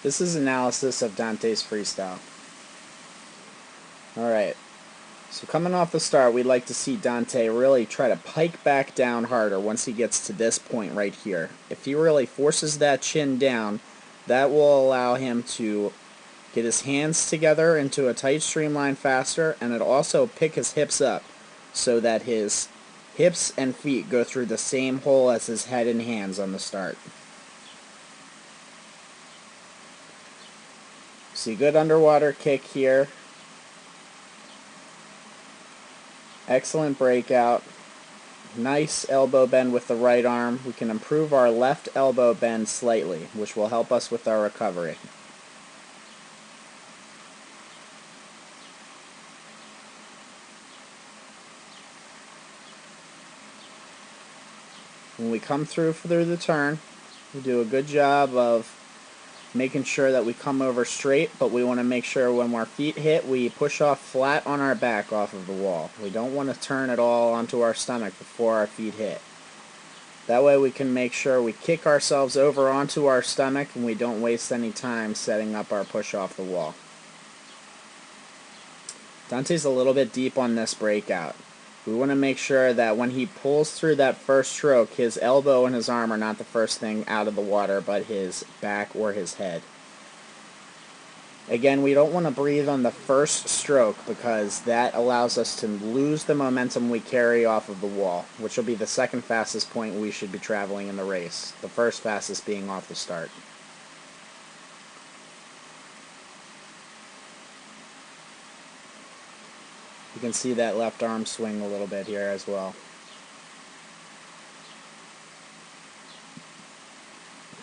This is analysis of Dante's freestyle. Alright, so coming off the start, we'd like to see Dante really try to pike back down harder once he gets to this point right here. If he really forces that chin down, that will allow him to get his hands together into a tight streamline faster, and it'll also pick his hips up so that his hips and feet go through the same hole as his head and hands on the start. See, good underwater kick here. Excellent breakout. Nice elbow bend with the right arm. We can improve our left elbow bend slightly, which will help us with our recovery. When we come through the turn, we do a good job of making sure that we come over straight, but we want to make sure when our feet hit, we push off flat on our back off of the wall. We don't want to turn at all onto our stomach before our feet hit. That way we can make sure we kick ourselves over onto our stomach and we don't waste any time setting up our push off the wall. Dante's a little bit deep on this breakout. We want to make sure that when he pulls through that first stroke, his elbow and his arm are not the first thing out of the water, but his back or his head. Again, we don't want to breathe on the first stroke because that allows us to lose the momentum we carry off of the wall, which will be the second fastest point we should be traveling in the race, the first fastest being off the start. You can see that left arm swing a little bit here as well.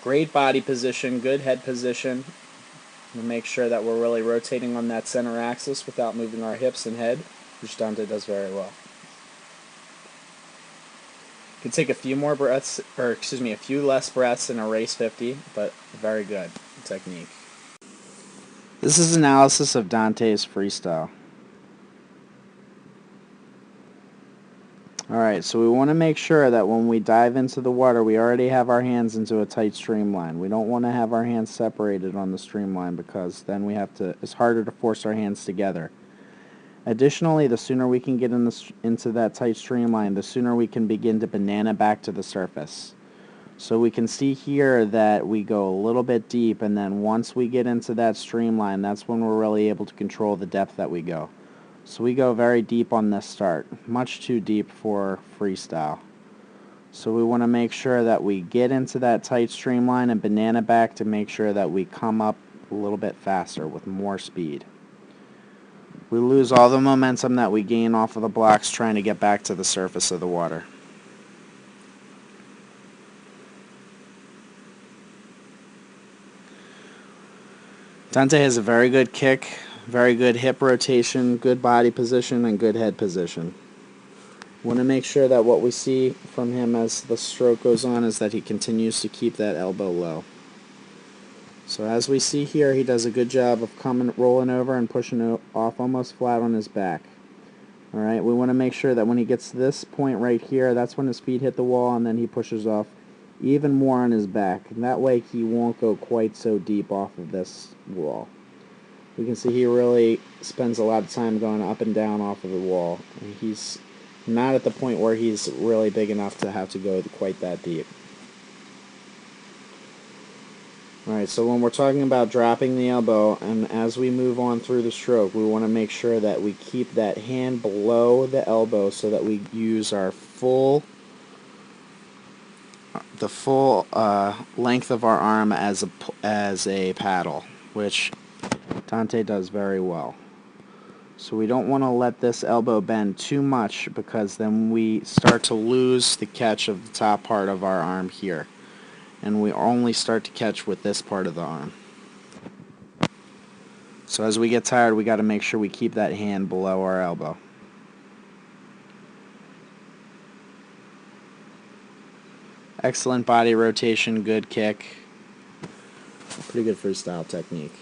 Great body position, good head position. We'll make sure that we're really rotating on that center axis without moving our hips and head, which Dante does very well. You can take a few more breaths, a few less breaths in a race 50, but very good technique. This is analysis of Dante's freestyle. Alright, so we want to make sure that when we dive into the water, we already have our hands into a tight streamline. We don't want to have our hands separated on the streamline because then it's harder to force our hands together. Additionally, the sooner we can get into that tight streamline, the sooner we can begin to banana back to the surface. So we can see here that we go a little bit deep, and then once we get into that streamline, that's when we're really able to control the depth that we go. So we go very deep on this start, much too deep for freestyle. So we want to make sure that we get into that tight streamline and banana back to make sure that we come up a little bit faster with more speed. We lose all the momentum that we gain off of the blocks trying to get back to the surface of the water. Dante has a very good kick. Very good hip rotation, good body position, and good head position. Want to make sure that what we see from him as the stroke goes on is that he continues to keep that elbow low. So as we see here, he does a good job of rolling over and pushing off almost flat on his back. Alright, we want to make sure that when he gets to this point right here, that's when his feet hit the wall, and then he pushes off even more on his back. And that way he won't go quite so deep off of this wall. We can see he really spends a lot of time going up and down off of the wall. He's not at the point where he's really big enough to have to go quite that deep. Alright, so when we're talking about dropping the elbow, and as we move on through the stroke, we want to make sure that we keep that hand below the elbow so that we use our full length of our arm as a paddle, which Dante does very well. So we don't want to let this elbow bend too much because then we start to lose the catch of the top part of our arm here. And we only start to catch with this part of the arm. So as we get tired, we got to make sure we keep that hand below our elbow. Excellent body rotation, good kick. Pretty good freestyle technique.